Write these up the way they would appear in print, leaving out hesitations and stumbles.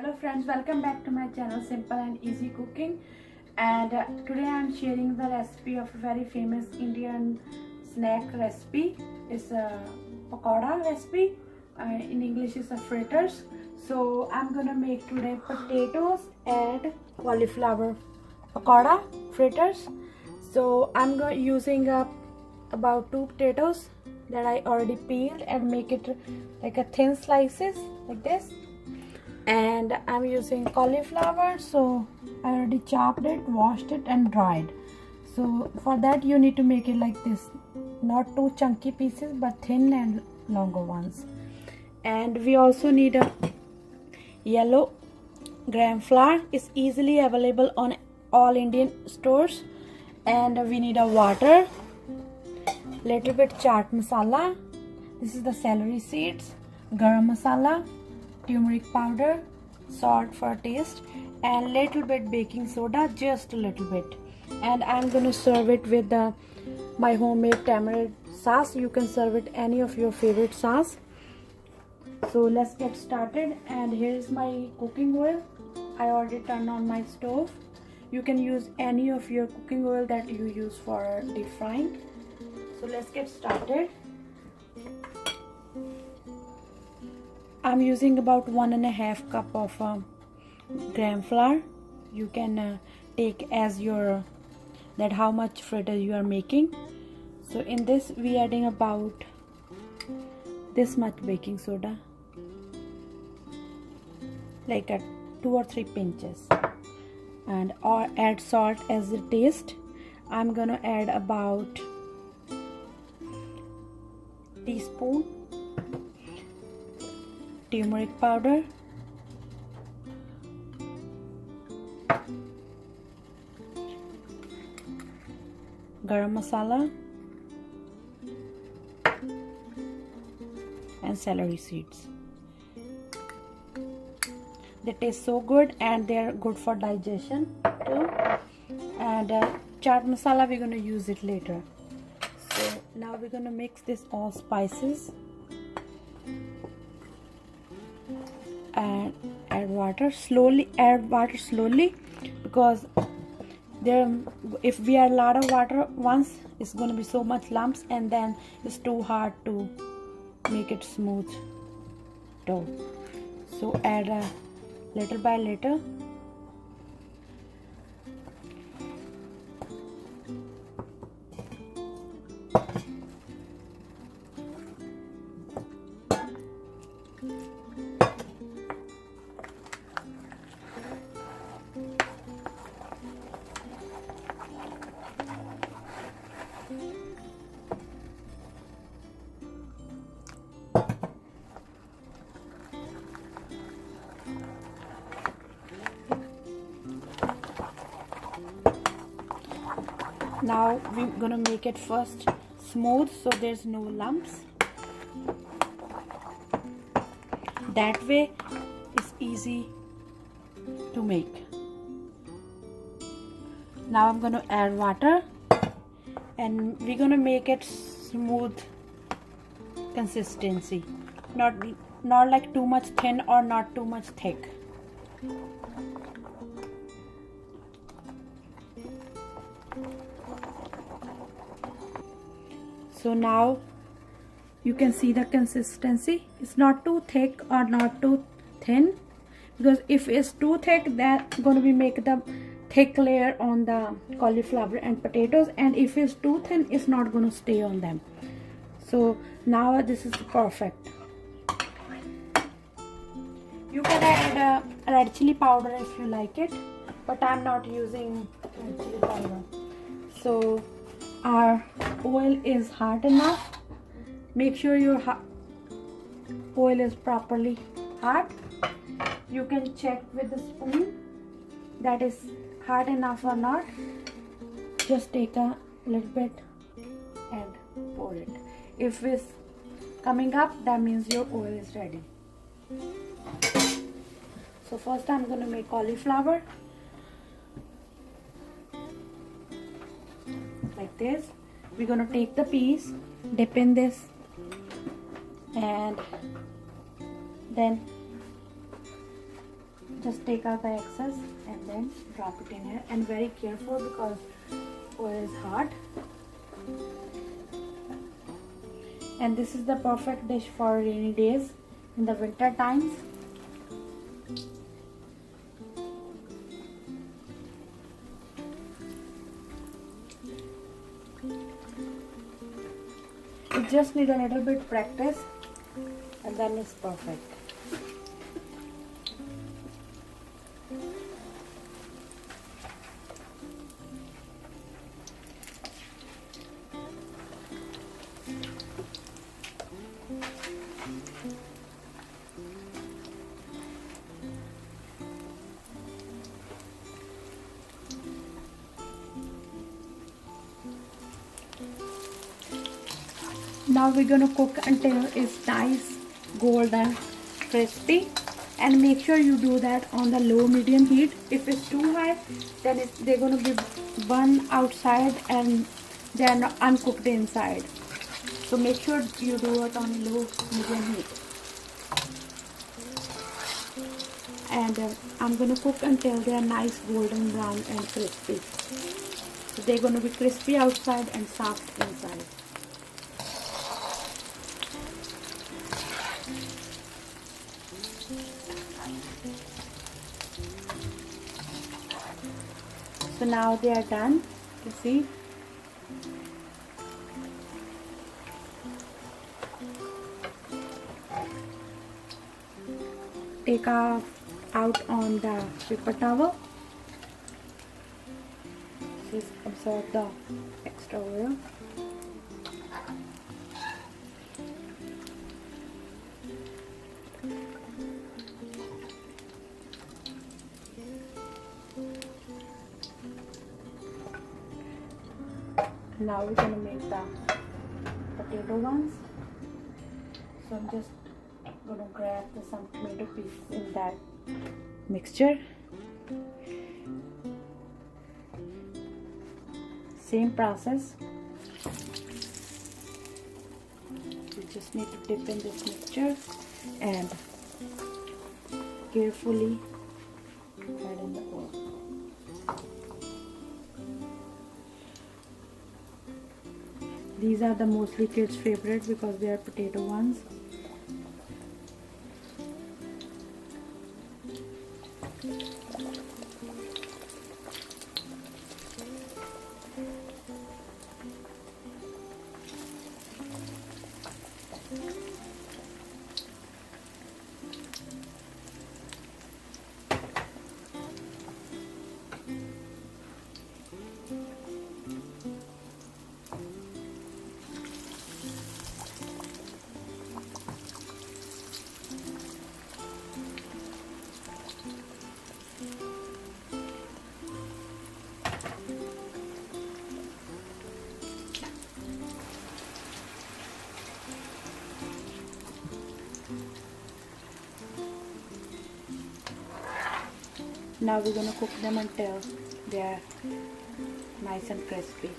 Hello friends, welcome back to my channel Simple and Easy Cooking. And today I am sharing the recipe of a very famous Indian snack recipe. It's a pakora recipe. In English it's a fritters. So I'm gonna make today potatoes and cauliflower pakora fritters. So I'm using about 2 potatoes that I already peeled and make it like a thin slices like this. And I'm using cauliflower, so I already chopped it, washed it and dried. So for that you need to make it like this, not too chunky pieces but thin and longer ones. And we also need a yellow gram flour. It's easily available on all Indian stores. And we need a water, little bit chaat masala, this is the celery seeds, garam masala, turmeric powder, salt for taste, and little bit baking soda, just a little bit. And I'm gonna serve it with my homemade tamarind sauce. You can serve it any of your favorite sauce. So let's get started. And here's my cooking oil. I already turned on my stove. You can use any of your cooking oil that you use for deep frying. So let's get started. I'm using about 1.5 cup of gram flour. You can take as your how much fritter you are making. So in this we adding about this much baking soda, like 2 or 3 pinches, and or add salt as a taste. I'm gonna add about teaspoon turmeric powder, garam masala, and celery seeds. They taste so good and they are good for digestion too. And chaat masala, we're going to use it later. So now we're going to mix this all spices and add water slowly. Because if we add a lot of water once, it's going to be so much lumps and then it's too hard to make it smooth dough. So add little by little. Now we're gonna make it first smooth so there's no lumps. That way it's easy to make. Now I'm gonna add water and we're gonna make it smooth consistency, not like too much thin or not too much thick. So now you can see the consistency. It's not too thick or not too thin, because if it's too thick, that's going to be make the thick layer on the cauliflower and potatoes, and if it's too thin, it's not going to stay on them. So now this is perfect. You can add red chili powder if you like it, but I'm not using red chili powder. So our oil is hot enough. Make sure your oil is properly hot. You can check with the spoon that is hot enough or not. Just take a little bit and pour it. If it's coming up, that means your oil is ready. So first I'm going to make cauliflower like this. We're going to take the piece, dip in this, and then Just take out the excess and then drop it in here, and very careful because oil is hot. And this is the perfect dish for rainy days in the winter times. You just need a little bit practice and then it's perfect. Now we're gonna cook until it's nice golden crispy, and make sure you do that on the low medium heat. If it's too high, then they're gonna be burnt outside and they are not uncooked inside. So make sure you do it on low medium heat. And I'm gonna cook until they are nice golden brown and crispy. So they're gonna be crispy outside and soft inside. So now they are done. You see, take out on the paper towel. Just absorb the extra oil. Now we're gonna make the potato ones. So I'm just gonna grab some tomato pieces in that mixture. Same process. You just need to dip in this mixture and carefully add in the oil. These are the mostly kids' favorite because they are potato ones. Now we're gonna cook them until they are nice and crispy.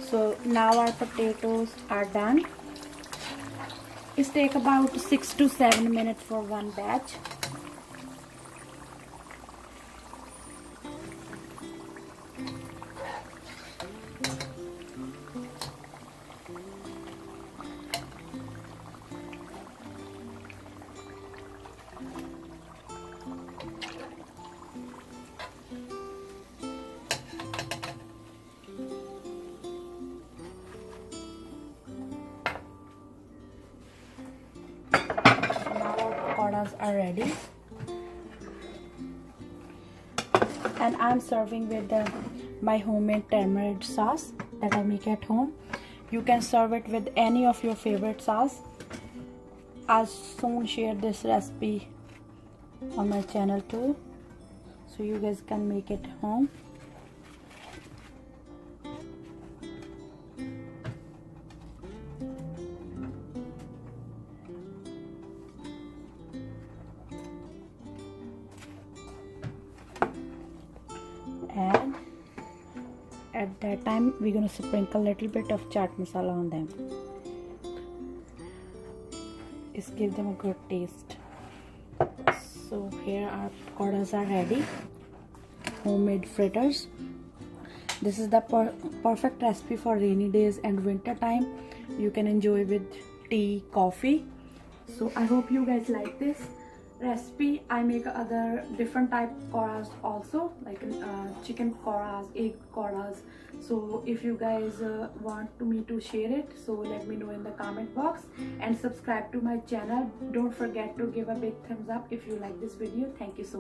So now our potatoes are done. It takes about 6 to 7 minutes for one batch. Are ready, and I'm serving with my homemade turmeric sauce that I make at home. You can serve it with any of your favorite sauce. I'll soon share this recipe on my channel too, so you guys can make it home. And at that time we're going to sprinkle a little bit of chaat masala on them. It gives them a good taste. So here our pakoras are ready, homemade fritters. This is the perfect recipe for rainy days and winter time. You can enjoy with tea, coffee. So I hope you guys like this recipe. I make other different type pakoras also, like chicken pakoras, egg pakoras. So if you guys want me to share it, so let me know in the comment box, and subscribe to my channel. Don't forget to give a big thumbs up if you like this video. Thank you so much.